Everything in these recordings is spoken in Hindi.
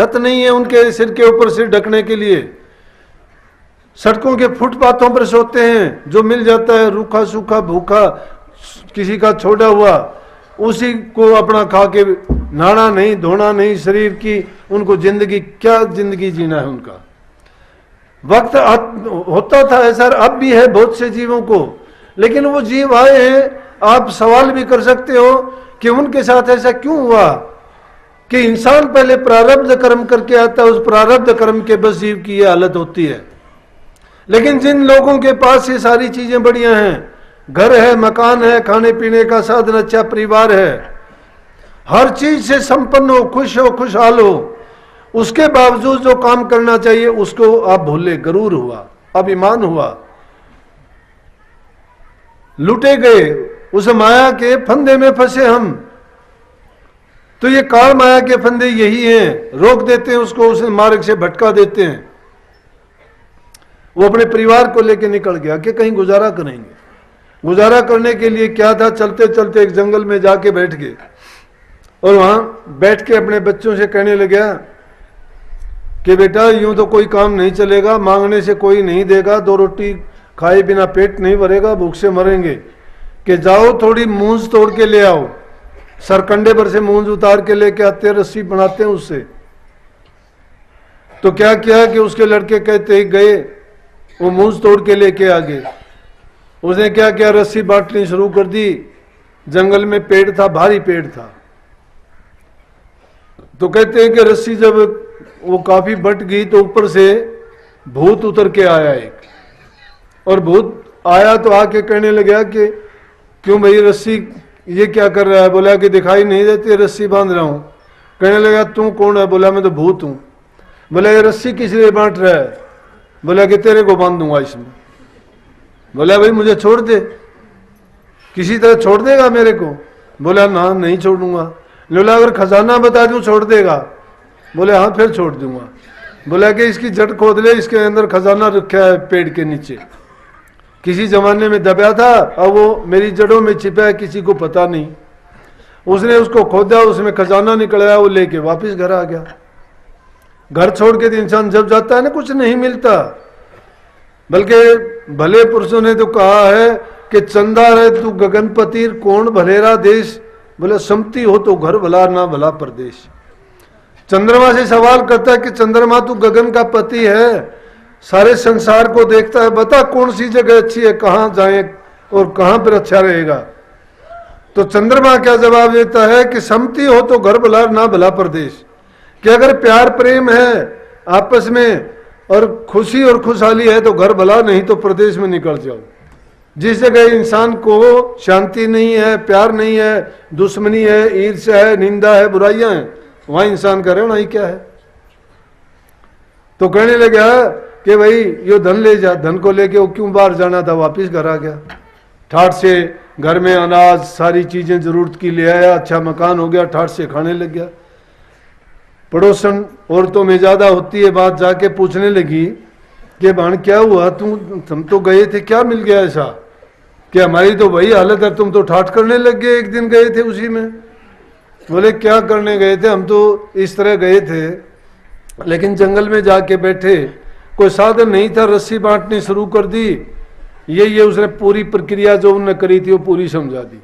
छत नहीं है उनके सिर के ऊपर सिर ढकने के लिए, सड़कों के फुटपाथों पर सोते हैं, जो मिल जाता है रूखा सूखा भूखा किसी का छोड़ा हुआ उसी को अपना खा के, नहाना नहीं धोना नहीं शरीर की, उनको जिंदगी क्या जिंदगी जीना है उनका। वक्त होता था ऐसा, अब भी है बहुत से जीवों को, लेकिन वो जीव आए हैं। आप सवाल भी कर सकते हो कि उनके साथ ऐसा क्यों हुआ कि इंसान पहले प्रारब्ध कर्म करके आता है, उस प्रारब्ध कर्म के बस जीव की ये हालत होती है। लेकिन जिन लोगों के पास ये सारी चीजें बढ़िया हैं, घर है मकान है खाने पीने का साधन अच्छा परिवार है, हर चीज से संपन्न हो खुशहाल हो, उसके बावजूद जो काम करना चाहिए उसको आप भूले, गरूर हुआ, अभिमान हुआ, लुटे गए, उस माया के फंदे में फंसे हम। तो ये काल माया के फंदे यही हैं, रोक देते हैं उसको, उस मार्ग से भटका देते हैं। वो अपने परिवार को लेकर निकल गया कि कहीं गुजारा करेंगे। गुजारा करने के लिए क्या था, चलते चलते एक जंगल में जाके बैठ गए और वहां बैठ के अपने बच्चों से कहने लगा कि बेटा यूं तो कोई काम नहीं चलेगा, मांगने से कोई नहीं देगा, 2 रोटी खाए बिना पेट नहीं भरेगा, भूख से मरेंगे, कि जाओ थोड़ी मूंज तोड़ के ले आओ। सरकंडे पर से मूंज उतार के लेके आते हैं, रस्सी बनाते हैं उससे। तो क्या किया कि उसके लड़के कहते गए, वो मूंज तोड़ के लेके आ गए। उसने क्या किया, रस्सी बांटनी शुरू कर दी। जंगल में पेड़ था, भारी पेड़ था। तो कहते हैं कि रस्सी जब वो काफी बट गई तो ऊपर से भूत उतर के आया एक, और भूत आया तो आके कहने लगा कि क्यों भाई रस्सी ये क्या कर रहा है? बोला कि दिखाई नहीं देती, रस्सी बांध रहा हूं। कहने लगा तू कौन है? बोला मैं तो भूत हूं। बोला ये रस्सी किस लिए बांट रहा है? बोला कि तेरे को बांध दूंगा इसमें। बोला भाई मुझे छोड़ दे, किसी तरह छोड़ देगा मेरे को? बोला ना नहीं छोड़ूंगा। बोला अगर खजाना बता दूं छोड़ देगा? बोले हाँ फिर छोड़ दूंगा। बोला कि इसकी जड़ खोद ले, इसके अंदर खजाना रखा है पेड़ के नीचे, किसी जमाने में दबा था, अब वो मेरी जड़ों में छिपा है, किसी को पता नहीं। उसने उसको खोदा, उसमें खजाना निकला, वो लेके वापस घर आ गया। घर छोड़ के इंसान जब जाता है ना कुछ नहीं मिलता, बल्कि भले पुरुषों ने तो कहा है कि चंदा रहे तू गगनपति कौन भलेरा देश, बोले सम्मति हो तो घर भला ना भला प्रदेश। चंद्रमा से सवाल करता है कि चंद्रमा तू गगन का पति है, सारे संसार को देखता है, बता कौन सी जगह अच्छी है, कहां जाए और कहां पर अच्छा रहेगा। तो चंद्रमा क्या जवाब देता है कि सम्मति हो तो घर भला ना भला प्रदेश, कि अगर प्यार प्रेम है आपस में और खुशी और खुशहाली है तो घर भला, नहीं तो प्रदेश में निकल जाओ। जिस जगह इंसान को शांति नहीं है, प्यार नहीं है, दुश्मनी है, ईर्ष्या है, निंदा है, बुराइयां हैं, वहां इंसान का रहना ही क्या है। तो कहने लगा कि भाई यो धन ले जा। धन को लेके वो क्यों बाहर जाना था, वापिस घर आ गया। ठाठ से घर में अनाज सारी चीजें जरूरत की ले आया, अच्छा मकान हो गया, ठाठ से खाने लग गया। पड़ोसन औरतों में ज्यादा होती है बात, जाके पूछने लगी कि बहन क्या हुआ, तुम तो गए थे, क्या मिल गया ऐसा कि हमारी तो वही हालत है, तुम तो ठाठ करने लग गए, एक दिन गए थे उसी में। बोले क्या करने गए थे, हम तो इस तरह गए थे, लेकिन जंगल में जाके बैठे, कोई साधन नहीं था, रस्सी बांटनी शुरू कर दी। ये उसने पूरी प्रक्रिया जो उन्होंने करी थी वो पूरी समझा दी।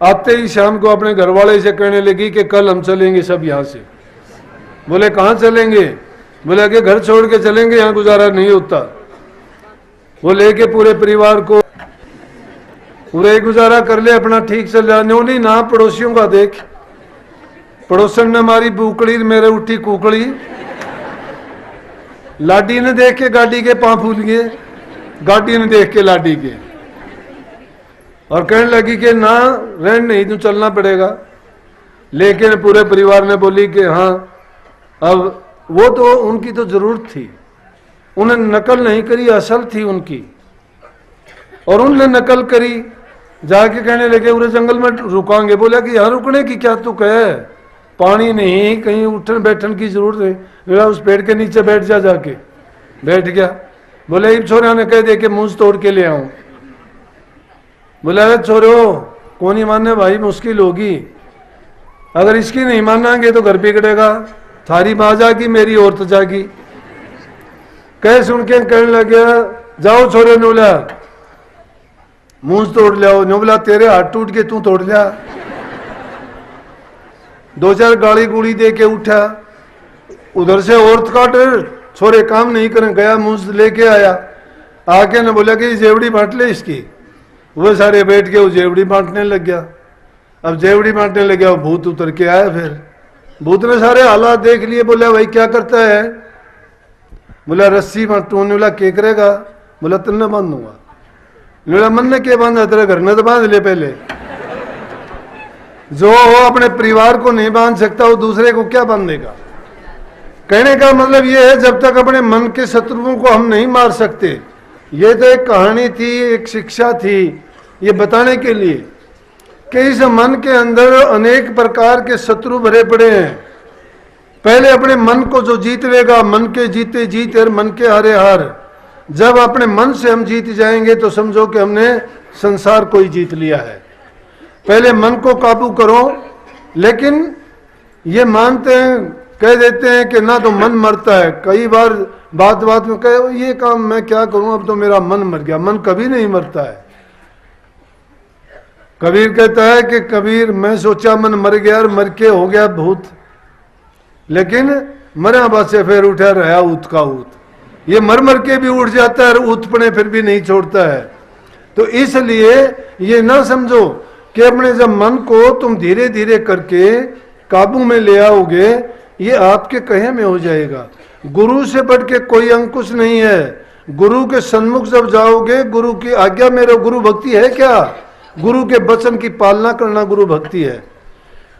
आते ही शाम को अपने घर वाले से कहने लगी कि कल हम चलेंगे सब यहाँ से। बोले कहाँ चलेंगे? बोले कि घर छोड़ के चलेंगे, यहाँ गुजारा नहीं होता। वो लेके पूरे परिवार को पूरे गुजारा कर ले, अपना ठीक चल रहा। नहीं ना पड़ोसियों का देख, पड़ोसन ने मारी बुकड़ी, मेरे उठी कुकड़ी। लाडी ने देख के गाड़ी के पांव फूल गए, गाड़ी ने देख के लाडी के, और कहने लगी कि ना रहने नहीं तू चलना पड़ेगा। लेकिन पूरे परिवार ने बोली कि हाँ, अब वो तो उनकी तो जरूरत थी, उन्होंने नकल नहीं करी, असल थी उनकी, और उन्होंने नकल करी। जाके कहने लगे पूरे जंगल में रुकांगे। बोला कि यहाँ रुकने की क्या तू कहे, पानी नहीं, कहीं उठन बैठन की जरूरत है। बोला उस पेड़ के नीचे बैठ जा, जाके बैठ गया। बोले इन छोरिया ने कह दे कि मूंज तोड़ के ले आऊं। बोला अरे छोरो कौन ही मानने भाई, मुश्किल होगी, अगर इसकी नहीं मानेंगे तो घर बिगड़ेगा। थारी माँ जागी मेरी औरत जागी। कह सुन के कहने लग गया, जाओ छोरे नोला मुंह तोड़ लिया। नोबला तेरे हाथ टूट के तू तोड़ लिया। 2-4 गाली गुड़ी दे के उठा। उधर से औरत काट छोरे काम नहीं करें, गया मुंह लेके आया। आके ने बोला कि जेवड़ी बांट ले इसकी। वो सारे बैठ के वो जेवड़ी बांटने लग गया। अब जेवड़ी बांटने लग गया, वो भूत उतर के आया। फिर भूत ने सारे हालात देख लिए। बोला भाई क्या करता है? बोला रस्सी बांटू। ने बोला के करेगा? बोला तन्ने बांध दूंगा। ने बोला मन ने के बांधा? तेरे घर में तो बांध ले पहले। जो वो अपने परिवार को नहीं बांध सकता वो दूसरे को क्या बांधेगा? कहने का मतलब ये है, जब तक अपने मन के शत्रुओं को हम नहीं मार सकते। ये तो एक कहानी थी, एक शिक्षा थी, ये बताने के लिए कि इस मन के अंदर अनेक प्रकार के शत्रु भरे पड़े हैं। पहले अपने मन को जो जीत लेगा, मन के जीते जीत और मन के हारे हार। जब अपने मन से हम जीत जाएंगे तो समझो कि हमने संसार को ही जीत लिया है। पहले मन को काबू करो। लेकिन ये मानते हैं, कह देते हैं कि ना तो मन मरता है। कई बार बात बात में कहे ये काम मैं क्या करूं, अब तो मेरा मन मर गया। मन कभी नहीं मरता है। कबीर कहता है कि कबीर मैं सोचा मन मर गया और मर के हो गया भूत, लेकिन मरा बाद से फिर उठा रहा ऊत का ऊत। ये मर मर के भी उठ जाता है और ऊतपने फिर भी नहीं छोड़ता है। तो इसलिए ये ना समझो कि अपने जब मन को तुम धीरे धीरे करके काबू में ले आओगे, ये आपके कहे में हो जाएगा। गुरु से बढ़ के कोई अंकुश नहीं है। गुरु के सन्मुख जब जाओगे, गुरु की आज्ञा मेरे गुरु भक्ति है क्या? गुरु के वचन की पालना करना गुरु भक्ति है।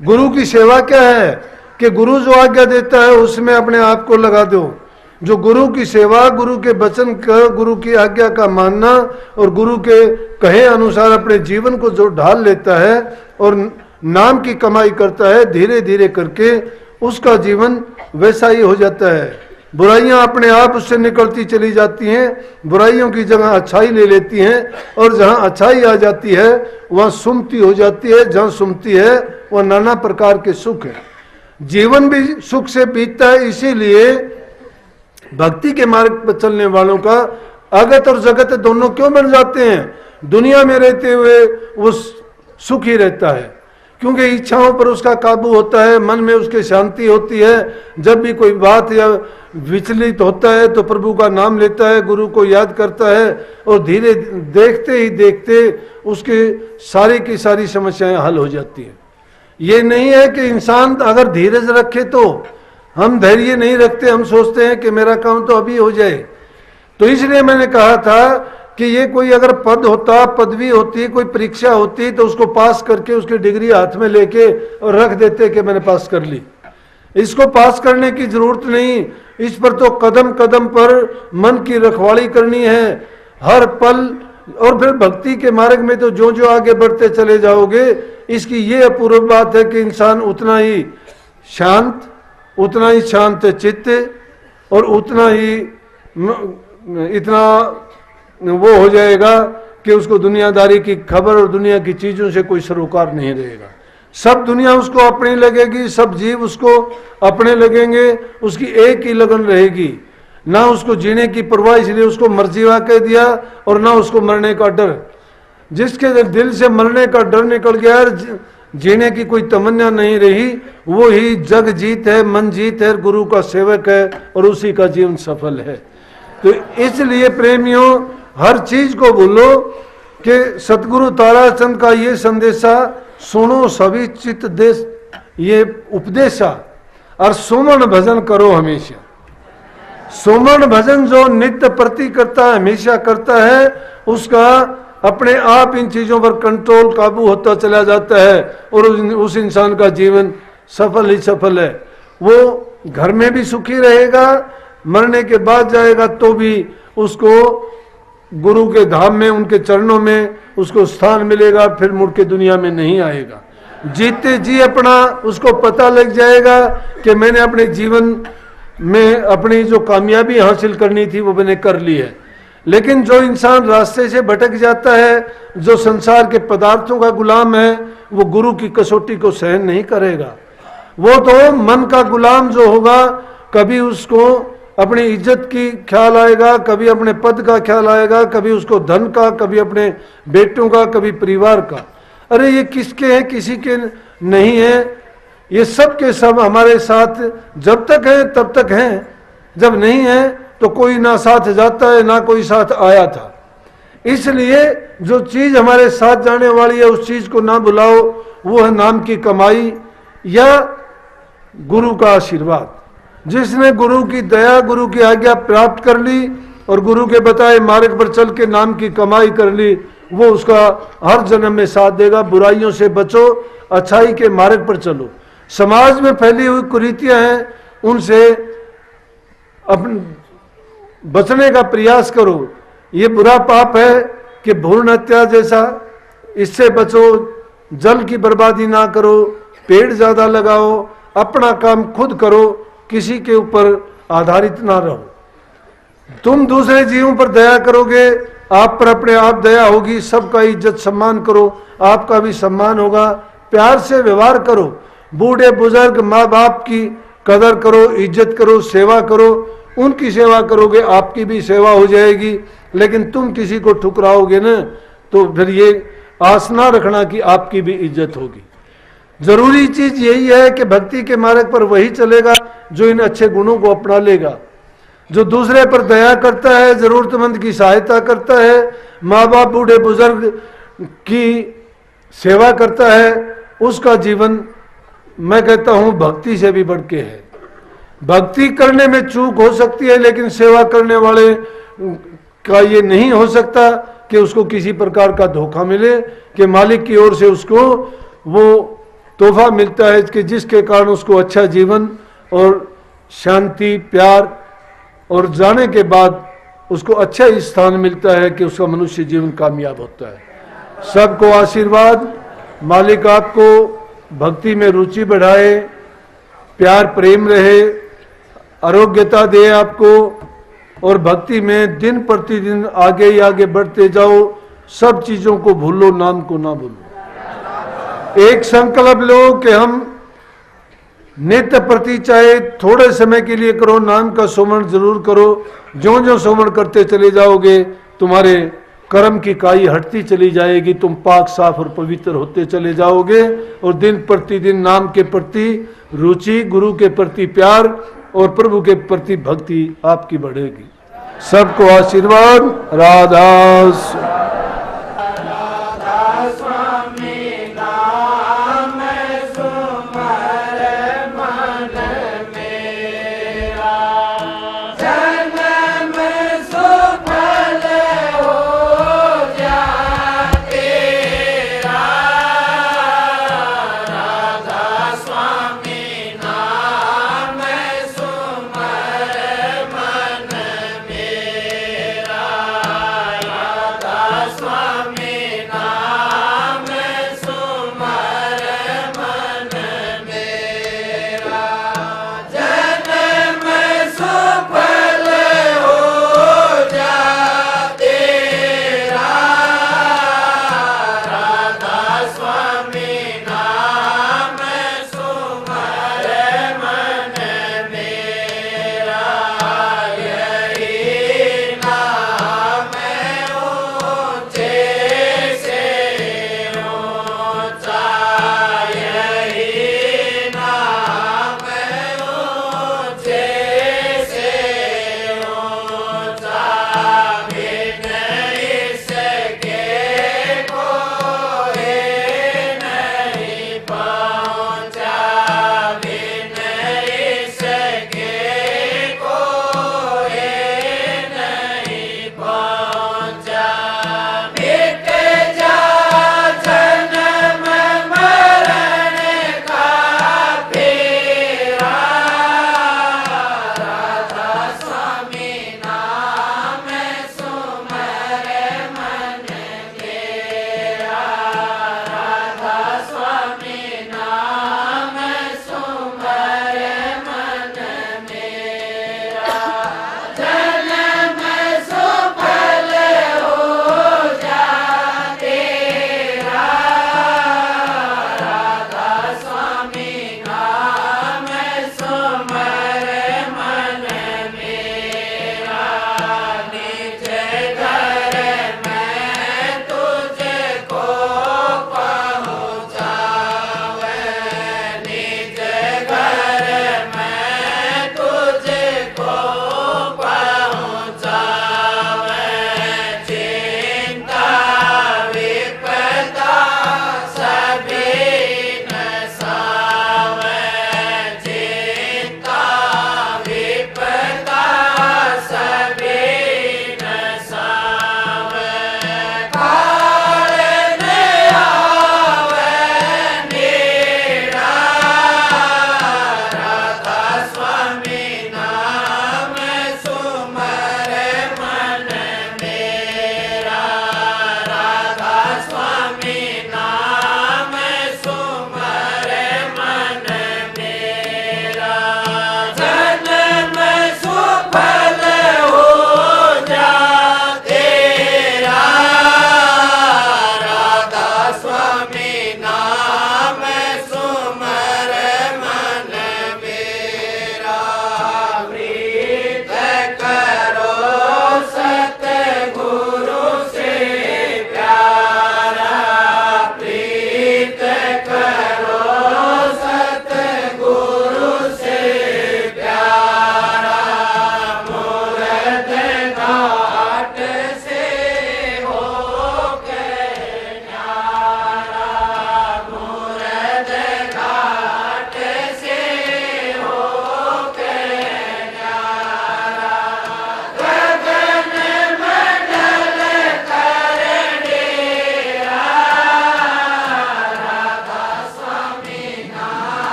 गुरु की सेवा क्या है कि गुरु जो आज्ञा देता है उसमें अपने आप को लगा दो। जो गुरु की सेवा, गुरु के वचन का, गुरु की आज्ञा का मानना और गुरु के कहे अनुसार अपने जीवन को जो ढाल लेता है और नाम की कमाई करता है, धीरे धीरे करके उसका जीवन वैसा ही हो जाता है। बुराइयां अपने आप उससे निकलती चली जाती हैं, बुराइयों की जगह अच्छाई ले लेती हैं, और जहां अच्छाई आ जाती है वहां सुमति हो जाती है। जहां सुमति है वह नाना प्रकार के सुख है। जीवन भी सुख से बीतता है। इसीलिए भक्ति के मार्ग पर चलने वालों का अगत और जगत दोनों क्यों बन जाते हैं? दुनिया में रहते हुए वो सुख ही रहता है, क्योंकि इच्छाओं पर उसका काबू होता है, मन में उसके शांति होती है। जब भी कोई बात या विचलित होता है तो प्रभु का नाम लेता है, गुरु को याद करता है, और धीरे देखते ही देखते उसके सारी की सारी समस्याएं हल हो जाती हैं। ये नहीं है कि इंसान अगर धीरज रखे तो, हम धैर्य नहीं रखते, हम सोचते हैं कि मेरा काम तो अभी हो जाए। तो इसलिए मैंने कहा था कि ये कोई अगर पद होता, पदवी होती, कोई परीक्षा होती तो उसको पास करके उसकी डिग्री हाथ में लेके और रख देते कि मैंने पास कर ली। इसको पास करने की जरूरत नहीं। इस पर तो कदम कदम पर मन की रखवाली करनी है हर पल। और फिर भक्ति के मार्ग में तो जो जो आगे बढ़ते चले जाओगे, इसकी ये अपूर्व बात है कि इंसान उतना ही शांत चित्त और उतना ही इतना वो हो जाएगा कि उसको दुनियादारी की खबर और दुनिया की चीजों से कोई सरोकार नहीं रहेगा। सब दुनिया उसको अपनी लगेगी, सब जीव उसको अपने लगेंगे, उसकी एक ही लगन रहेगी। ना उसको जीने की परवाह, इसलिए उसको मरजीवा कह दिया, और ना उसको मरने का डर। जिसके दिल से मरने का डर निकल गया, जीने की कोई तमन्ना नहीं रही, वो ही जग जीत है, मन जीत है, गुरु का सेवक है, और उसी का जीवन सफल है। तो इसलिए प्रेमियों, हर चीज को बोलो कि सतगुरु ताराचंद का ये संदेशा सुनो सभी चित्त देश, ये उपदेशा, और सुमन भजन करो हमेशा। सुमन भजन जो नित्य प्रति करता है, हमेशा करता है, उसका अपने आप इन चीजों पर कंट्रोल, काबू होता चला जाता है, और उस इंसान का जीवन सफल ही सफल है। वो घर में भी सुखी रहेगा, मरने के बाद जाएगा तो भी उसको गुरु के धाम में, उनके चरणों में उसको स्थान मिलेगा, फिर मुड़ के दुनिया में नहीं आएगा। जीते जी अपना उसको पता लग जाएगा कि मैंने अपने जीवन में अपनी जो कामयाबी हासिल करनी थी वो मैंने कर ली है। लेकिन जो इंसान रास्ते से भटक जाता है, जो संसार के पदार्थों का गुलाम है, वो गुरु की कसौटी को सहन नहीं करेगा। वो तो मन का गुलाम जो होगा, कभी उसको अपनी इज्जत की ख्याल आएगा, कभी अपने पद का ख्याल आएगा, कभी उसको धन का, कभी अपने बेटों का, कभी परिवार का। अरे ये किसके हैं, किसी के नहीं है, ये सब के सब हमारे साथ जब तक हैं तब तक हैं, जब नहीं है तो कोई ना साथ जाता है ना कोई साथ आया था। इसलिए जो चीज हमारे साथ जाने वाली है उस चीज को ना भुलाओ, वो है नाम की कमाई या गुरु का आशीर्वाद। जिसने गुरु की दया, गुरु की आज्ञा प्राप्त कर ली और गुरु के बताए मार्ग पर चल के नाम की कमाई कर ली, वो उसका हर जन्म में साथ देगा। बुराइयों से बचो, अच्छाई के मार्ग पर चलो। समाज में फैली हुई कुरीतियां हैं, उनसे अपन बचने का प्रयास करो। ये बुरा पाप है कि भ्रूण हत्या जैसा, इससे बचो। जल की बर्बादी ना करो, पेड़ ज्यादा लगाओ, अपना काम खुद करो, किसी के ऊपर आधारित ना रहो। तुम दूसरे जीवों पर दया करोगे, आप पर अपने आप दया होगी। सबका इज्जत सम्मान करो, आपका भी सम्मान होगा। प्यार से व्यवहार करो, बूढ़े बुजुर्ग माँ बाप की कदर करो, इज्जत करो, सेवा करो। उनकी सेवा करोगे आपकी भी सेवा हो जाएगी। लेकिन तुम किसी को ठुकराओगे ना, तो फिर ये आस ना रखना कि आपकी भी इज्जत होगी। जरूरी चीज यही है कि भक्ति के मार्ग पर वही चलेगा जो इन अच्छे गुणों को अपना लेगा, जो दूसरे पर दया करता है, जरूरतमंद की सहायता करता है, माँ बाप बूढ़े बुजुर्ग की सेवा करता है। उसका जीवन मैं कहता हूं भक्ति से भी बढ़ के है। भक्ति करने में चूक हो सकती है, लेकिन सेवा करने वाले का ये नहीं हो सकता कि उसको किसी प्रकार का धोखा मिले, कि मालिक की ओर से उसको वो तोहफा मिलता है कि जिसके कारण उसको अच्छा जीवन और शांति, प्यार और जाने के बाद उसको अच्छा स्थान मिलता है कि उसका मनुष्य जीवन कामयाब होता है। सबको आशीर्वाद। मालिक आपको भक्ति में रुचि बढ़ाए, प्यार प्रेम रहे, आरोग्यता दे आपको, और भक्ति में दिन प्रतिदिन आगे ही आगे बढ़ते जाओ। सब चीजों को भूलो, नाम को ना भूलो। एक संकल्प लो कि हम नित्य प्रति चाहे थोड़े समय के लिए करो, नाम का सुमरण जरूर करो। ज्यों ज्यों सुमरण करते चले जाओगे, तुम्हारे कर्म की काई हटती चली जाएगी, तुम पाक साफ और पवित्र होते चले जाओगे, और दिन प्रतिदिन नाम के प्रति रुचि, गुरु के प्रति प्यार और प्रभु के प्रति भक्ति आपकी बढ़ेगी। सबको आशीर्वाद। राधा